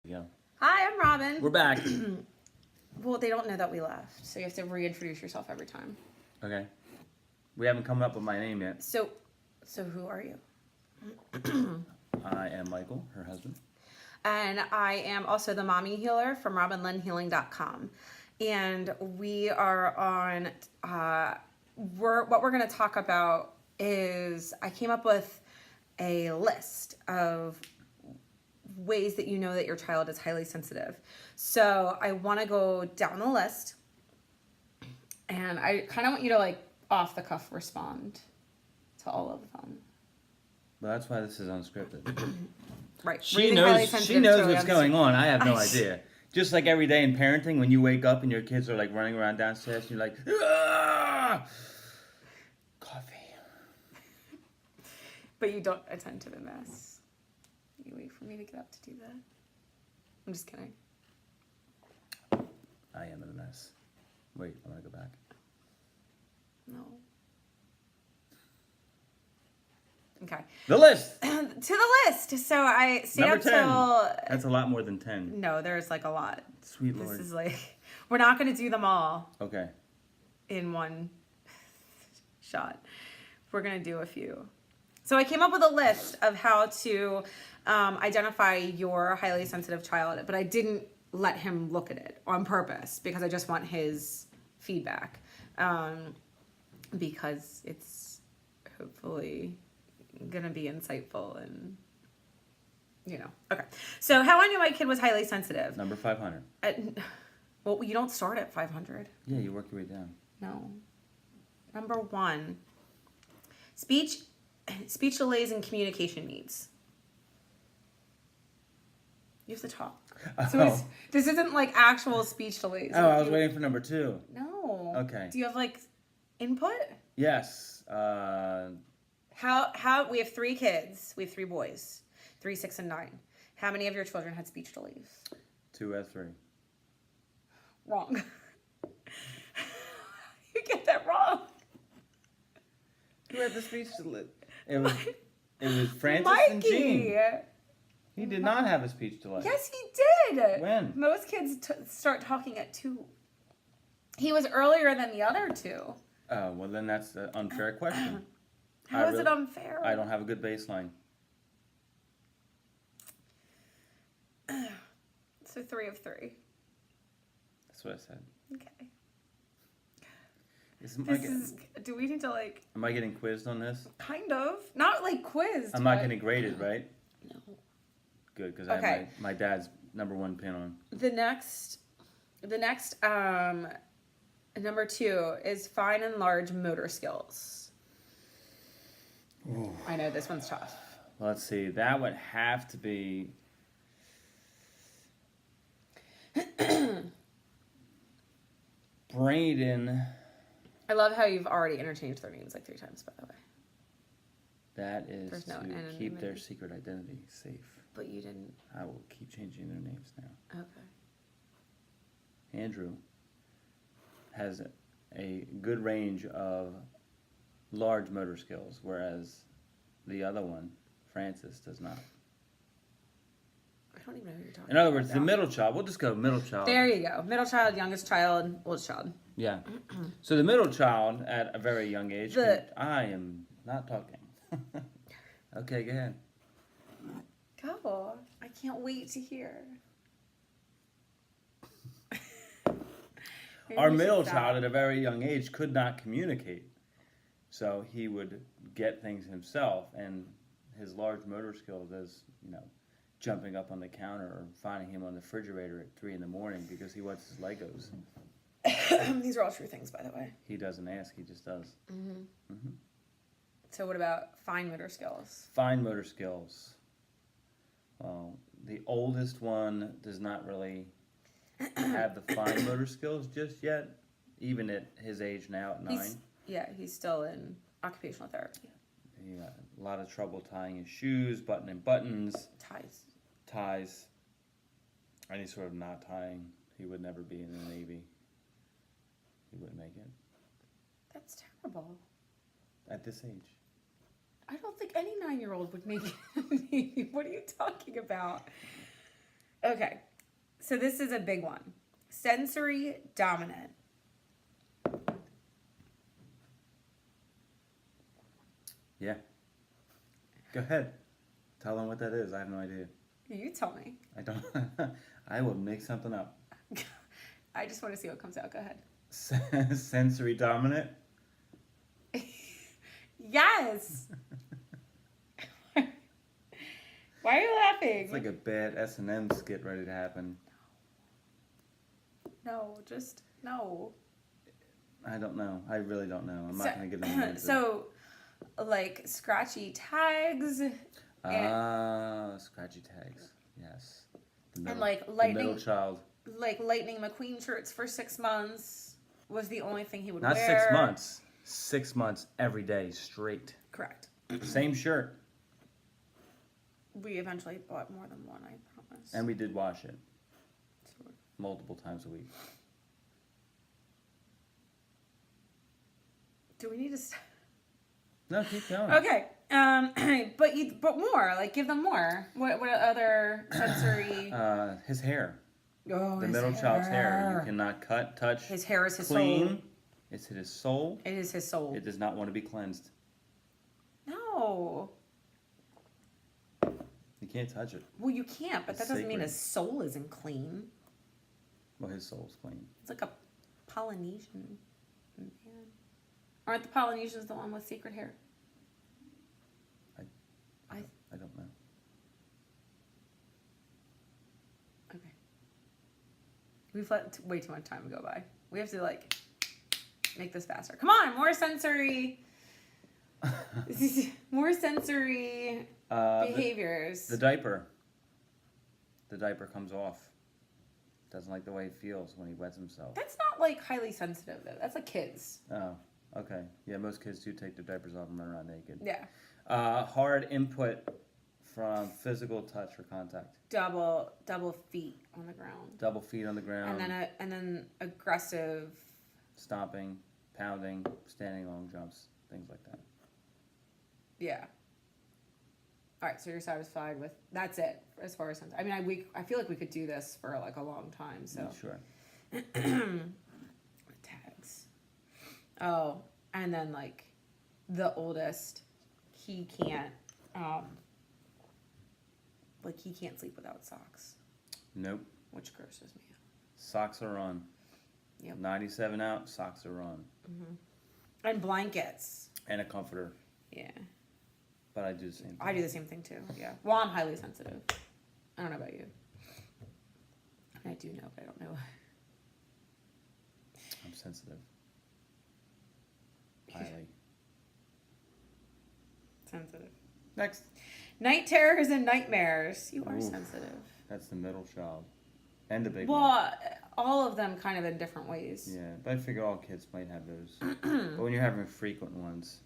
Yeah. Hi, I'm Robin. We're back. Well, they don't know that we left, so you have to reintroduce yourself every time. Okay. We haven't come up with my name yet. So who are you? I am Michael, her husband. And I am also the mommy healer from robinlynnhealing.com. And we are on, what we're going to talk about is I came up with a list of ways that you know that your child is highly sensitive. So I want to go down the list, and I kind of want you to like off the cuff respond to all of them. Well, that's why this is unscripted. Right. She Raising highly knows. sensitive She knows children. what's going on. I have no idea. Just like every day in parenting, when you wake up and your kids are like running around downstairs, and you're like, "Ah!" Coffee. But you don't attend to the mess. You wait for me to get up to do that. I'm just kidding. I am in a mess. Wait, I want to go back. No. Okay. The list. To the list. So I stayed Number up 10. till. That's a lot more than 10. No, there's like a lot. Sweet This Lord. is like, we're not going to do them all Okay. in one shot. We're going to do a few. So I came up with a list of how to identify your highly sensitive child, but I didn't let him look at it on purpose because I just want his feedback, because it's hopefully gonna be insightful and okay. So how I knew my kid was highly sensitive. Number 500. Well, you don't start at 500. Yeah, you work your way down. No. Number 1, speech delays and communication needs. You have to talk. So this isn't like actual speech delays. Oh, I was waiting for number 2. No. Okay. Do you have like input? Yes. How we have 3 kids. We have 3 boys, 3, 6, and 9. How many of your children had speech delays? 2 out of 3. Wrong. You get that wrong. Who had the speech delay? It was Francis Mikey. and Jean. He did not have a speech delay. Yes, he did. When? Most kids start talking at 2. He was earlier than the other 2. Oh, well then that's an unfair question. How is it unfair? I don't have a good baseline. So 3 of 3. That's what I said. Okay. Do we need to like... Am I getting quizzed on this? Kind of. Not like quizzed. I'm not getting graded, right? No. Good, because I have my dad's number 1 pin on. The next, number 2 is fine and large motor skills. Ooh. I know this one's tough. Let's see. That would have to be... Braden. I love how you've already interchanged their names like 3 times, by the way. That is There's no to keep anonymity. their secret identity safe. But you didn't. I will keep changing their names now. Okay. Andrew has a good range of large motor skills, whereas the other one, Francis, does not. I don't even know who you're talking about. In other words, the now. middle child, we'll just go middle child. There you go. Middle child, youngest child, oldest child. Yeah. So the middle child at a very young age, I am not talking. Okay, go ahead. Go. I can't wait to hear. Our middle child at a very young age could not communicate. So he would get things himself, and his large motor skills as, jumping up on the counter or finding him on the refrigerator at 3 a.m. because he wants his Legos. These are all true things, by the way. He doesn't ask, he just does. So what about fine motor skills? Fine motor skills. Well, the oldest one does not really have the fine motor skills just yet, even at his age now at 9. He's still in occupational therapy. He had a lot of trouble tying his shoes, buttoning buttons. Ties. Any sort of knot tying. He would never be in the Navy. He wouldn't make it. That's terrible. At this age. I don't think any 9-year-old would make it in the Navy. What are you talking about? Okay. So this is a big one. Sensory dominant. Yeah. Go ahead. Tell them what that is. I have no idea. You tell me. I don't. I will make something up. I just want to see what comes out. Go ahead. Sensory dominant. Yes. Why are you laughing? It's like a bad S&M skit ready to happen. No, just no. I don't know. I really don't know. I'm not going to give them an answer. So, like scratchy tags. Scratchy tags. Yes. The And like the lightning, middle child. like Lightning McQueen shirts for 6 months was the only thing he would Not wear. 6 months. 6 months every day straight. Correct. Same shirt. We eventually bought more than one, I promise. And we did wash it So- multiple times a week. do we need to? No, keep going. Okay. But more. Like, give them more. What other sensory? His hair. Oh, The his middle child's hair. You cannot cut, touch, His hair is his clean. soul. It's his soul. It is his soul. It does not want to be cleansed. No. You can't touch it. Well, you can't, but It's that doesn't mean sacred. his soul isn't clean. Well, his soul's clean. It's like a Polynesian man. Aren't the Polynesians the one with secret hair? I don't know. Okay. We've let way too much time go by. We have to like make this faster. Come on, more sensory, more sensory behaviors. The diaper. The diaper comes off. Doesn't like the way he feels when he wets himself. That's not like highly sensitive though. That's like kids. Oh, okay. Yeah, most kids do take their diapers off and run around naked. Yeah. Hard input from physical touch or contact. Double feet on the ground. Double feet on the ground. And then aggressive. Stomping, pounding, standing long jumps, things like that. Yeah. All right, so you're satisfied with that's it as far as I mean, I feel like we could do this for like a long time. So Yeah, sure. tags. Oh, and then like the oldest, he can't like he can't sleep without socks, Nope. which grosses me out. Socks are on. Yep. 97 out, socks are on. And blankets. And a comforter. Yeah. But I do the same thing. I do the same thing too. Yeah. Well, I'm highly sensitive. I don't know about you. I do know, but I don't know. I'm sensitive. Highly. Sensitive. Next. Night terrors and nightmares. You are Oof. sensitive. That's the middle child. And the big one. Well, all of them kind of in different ways. Yeah, but I figure all kids might have those. But when you're having frequent ones.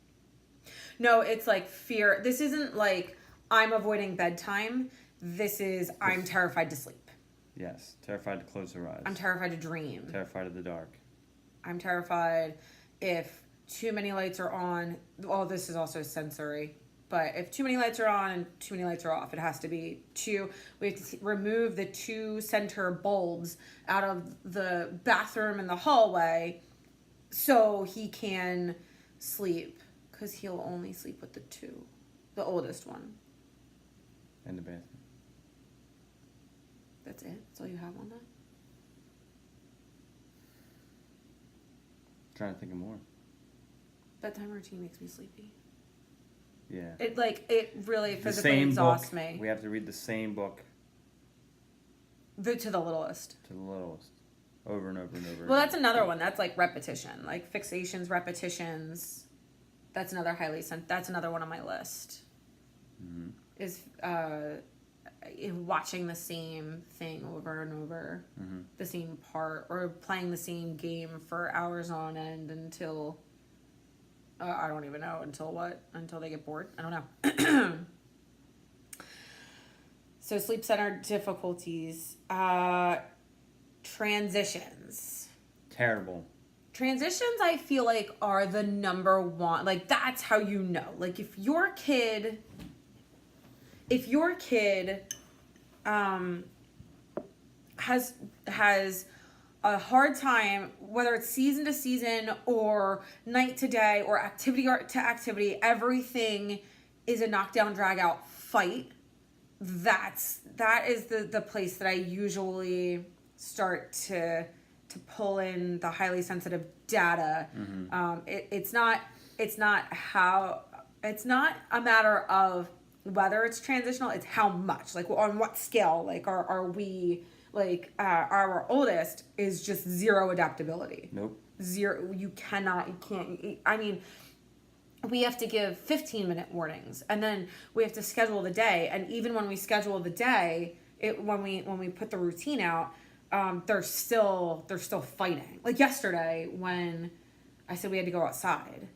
No, it's like fear. This isn't like I'm avoiding bedtime. This is I'm terrified to sleep. Yes. Terrified to close their eyes. I'm terrified to dream. Terrified of the dark. I'm terrified if too many lights are on. Well, this is also sensory. But if too many lights are on and too many lights are off, it has to be two. We have to remove the two center bulbs out of the bathroom and the hallway so he can sleep. Because he'll only sleep with the two. The oldest one. In the bathroom. That's it? That's all you have on that? Trying to think of more. Bedtime routine makes me sleepy. Yeah. It really The physically same exhausts book. me. We have to read the same book To the littlest. to the littlest. Over and over and over. Well, that's another one. That's like repetition. Like fixations, repetitions. That's another that's another one on my list. Mm-hmm. Is watching the same thing over and over. Mm-hmm. The same part. Or playing the same game for hours on end until... I don't even know. Until what? Until they get bored? I don't know. So sleep center difficulties. Transitions. Terrible. Transitions, I feel like, are the number one. Like, that's how you know. Like, if your kid has a hard time, whether it's season to season or night to day or activity to activity, everything is a knockdown, drag out fight. That is the place that I usually start to pull in the highly sensitive data. It's not a matter of whether it's transitional, it's how much, like on what scale, like are we, like our oldest is just zero adaptability. Nope. Zero. You can't, I mean, we have to give 15-minute warnings, and then we have to schedule the day. And even when we schedule the day, when we put the routine out, they're still fighting. Like yesterday when I said we had to go outside,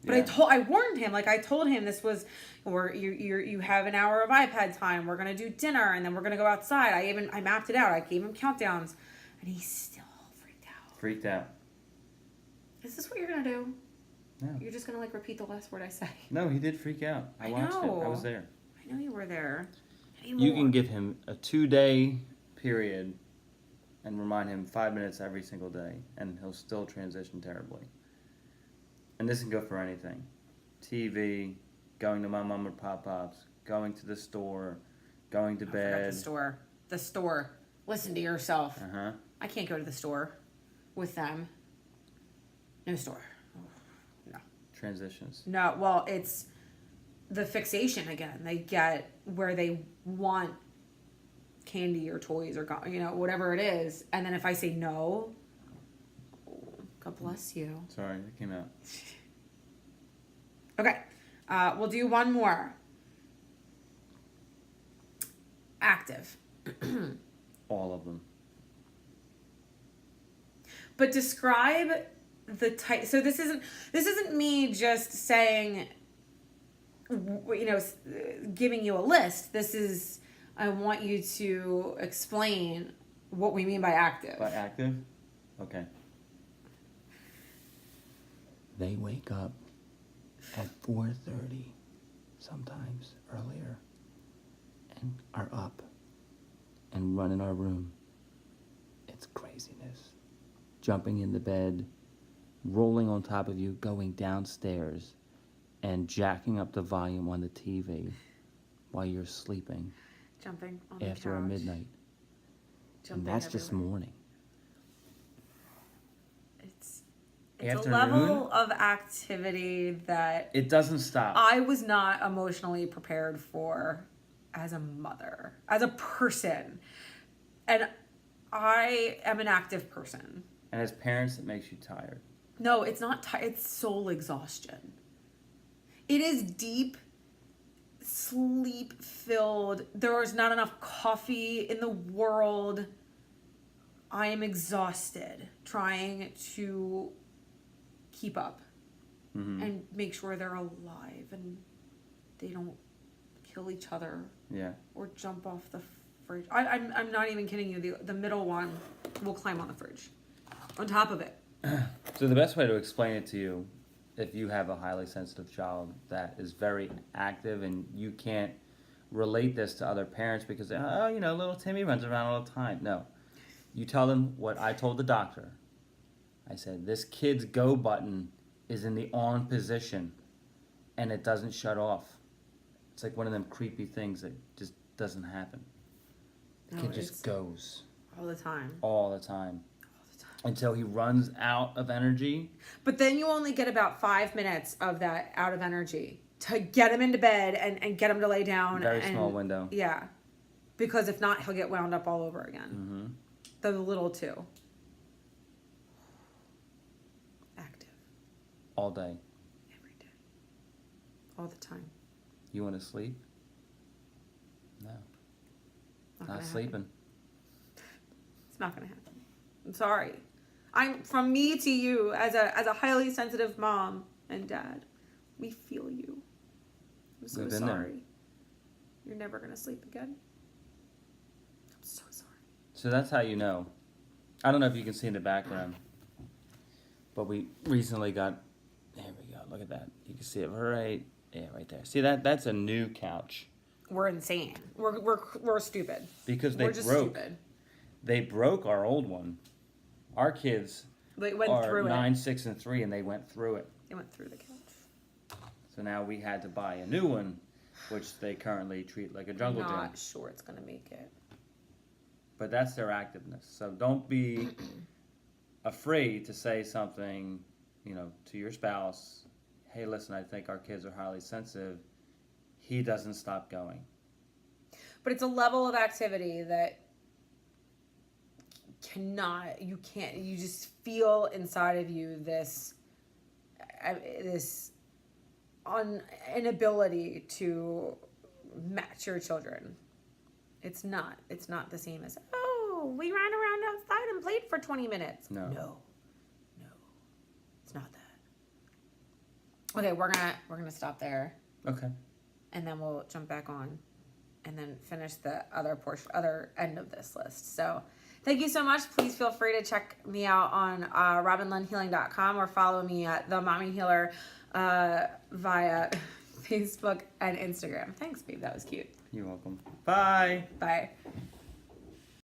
but Yeah. I warned him. Like I told him this was, you have an hour of iPad time. We're gonna do dinner, and then we're gonna go outside. I mapped it out. I gave him countdowns, and he's still Freaked out. Is this what you're gonna do? No. You're just gonna like repeat the last word I say. No, he did freak out. I watched it. I was there. I know you were there. You can give him a 2-day period and remind him 5 minutes every single day, and he'll still transition terribly. And this can go for anything. TV, going to my mom or pop-pops, going to the store, going to I forgot bed. The store. Listen to yourself. Uh-huh. I can't go to the store with them. No store. No. Transitions. No, well, it's the fixation again. They get where they want candy or toys or whatever it is, and then if I say no, God bless you. Sorry, it came out. Okay, we'll do one more. Active. All of them. But describe the type. So this isn't me just saying, giving you a list. This is, I want you to explain what we mean by active. By active? Okay. They wake up at 4:30, sometimes earlier, and are up and run in our room. It's craziness. Jumping in the bed, rolling on top of you, going downstairs, and jacking up the volume on the TV while you're sleeping Jumping on the after couch. midnight. Jumping And that's just everywhere. morning. It's Afternoon? a level of activity that It doesn't stop. I was not emotionally prepared for as a mother, as a person. And I am an active person. And as parents, it makes you tired. No, it's not it's soul exhaustion. It is deep, sleep filled. There is not enough coffee in the world. I am exhausted trying to keep up and make sure they're alive and they don't kill each other Yeah. or jump off the fridge. I'm not even kidding you. The middle one will climb on the fridge. On top of it. So the best way to explain it to you, if you have a highly sensitive child that is very active and you can't relate this to other parents because, little Timmy runs around all the time. No. You tell them what I told the doctor. I said, this kid's go button is in the on position and it doesn't shut off. It's like one of them creepy things that just doesn't happen. The No, kid it's just goes all the time. all the time until he runs out of energy. But then you only get about 5 minutes of that out of energy to get him into bed and get him to lay down. Very small window. Yeah. Because if not, he'll get wound up all over again. The little two. Active. All day. Every day. All the time. You want to sleep? No. Not Not gonna sleeping. happen. It's not going to happen. I'm sorry. I'm from me to you as a highly sensitive mom and dad. We feel you. I'm so We've been there. sorry. You're never going to sleep again. I'm so sorry. So that's how you know. I don't know if you can see in the background, but we recently got. There we go. Look at that. You can see it right there. See that? That's a new couch We're insane. We're stupid. because they We're just broke. stupid. They broke our old one. Our kids They went are through 9, it. 6, and 3, and they went through it. They went through the couch. So now we had to buy a new one, which they currently treat like a jungle gym. Not sure it's gonna make it. But that's their activeness. So don't be afraid to say something, to your spouse. Hey, listen, I think our kids are highly sensitive. He doesn't stop going. But it's a level of activity that you just feel inside of you this inability to match your children. It's not the same as, oh, we ran around outside and played for 20 minutes. No. It's not that. Okay, we're gonna stop there, Okay. and then we'll jump back on and then finish the other end of this list. So thank you so much. Please feel free to check me out on robinlundhealing.com or follow me at The Mommy Healer via Facebook and Instagram. Thanks, babe. That was cute. You're welcome. Bye. Bye.